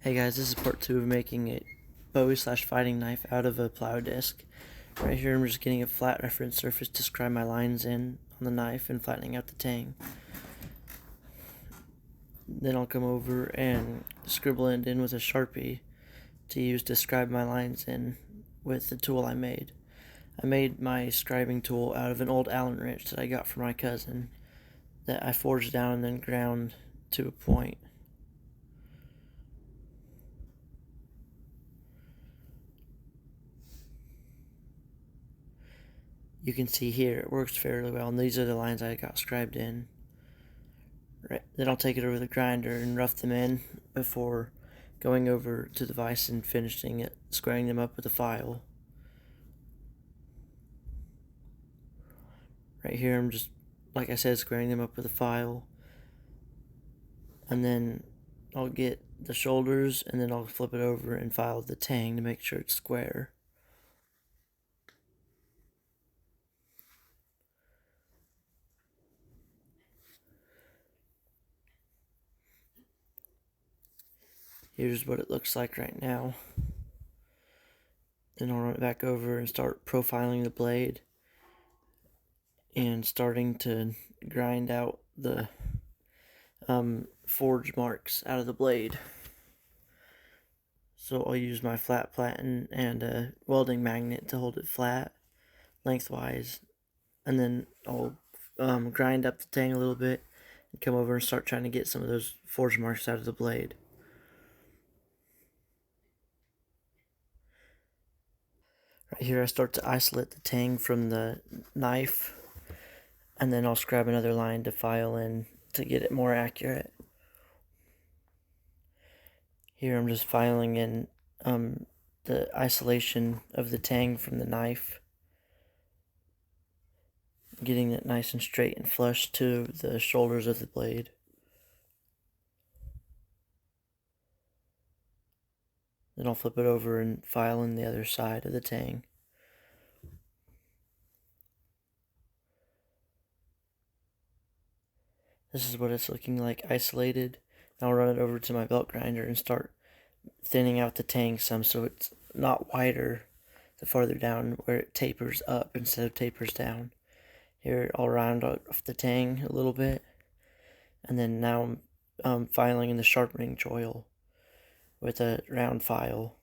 Hey guys, this is part 2 of making a bowie slash fighting knife out of a plow disc. Right here I'm just getting a flat reference surface to scribe my lines in on the knife and flattening out the tang. Then I'll come over and scribble it in with a Sharpie to use to scribe my lines in with the tool I made. I made my scribing tool out of an old Allen wrench that I got from my cousin that I forged down and then ground to a point. You can see here it works fairly well, and these are the lines I got scribed in. Right, then I'll take it over the grinder and rough them in before going over to the vise and finishing it, squaring them up with a file. Right here I'm just, like I said, squaring them up with a file. And then I'll get the shoulders and then I'll flip it over and file the tang to make sure it's square. Here's what it looks like right now. Then I'll run it back over and start profiling the blade and starting to grind out the forge marks out of the blade. So I'll use my flat platen and a welding magnet to hold it flat lengthwise, and then I'll grind up the tang a little bit and come over and start trying to get some of those forge marks out of the blade. Right here I start to isolate the tang from the knife, and then I'll scrub another line to file in to get it more accurate. Here I'm just filing in the isolation of the tang from the knife, getting it nice and straight and flush to the shoulders of the blade. Then I'll flip it over and file in the other side of the tang. This is what it's looking like isolated. Now I'll run it over to my belt grinder and start thinning out the tang some so it's not wider the farther down where it tapers up instead of tapers down. Here I'll round off the tang a little bit, and then now I'm filing in the sharpening choil with a round file.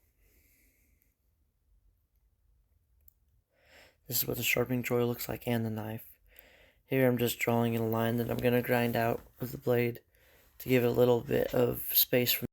This is what the sharpening choil looks like and the knife. Here I'm just drawing in a line that I'm going to grind out with the blade to give it a little bit of space from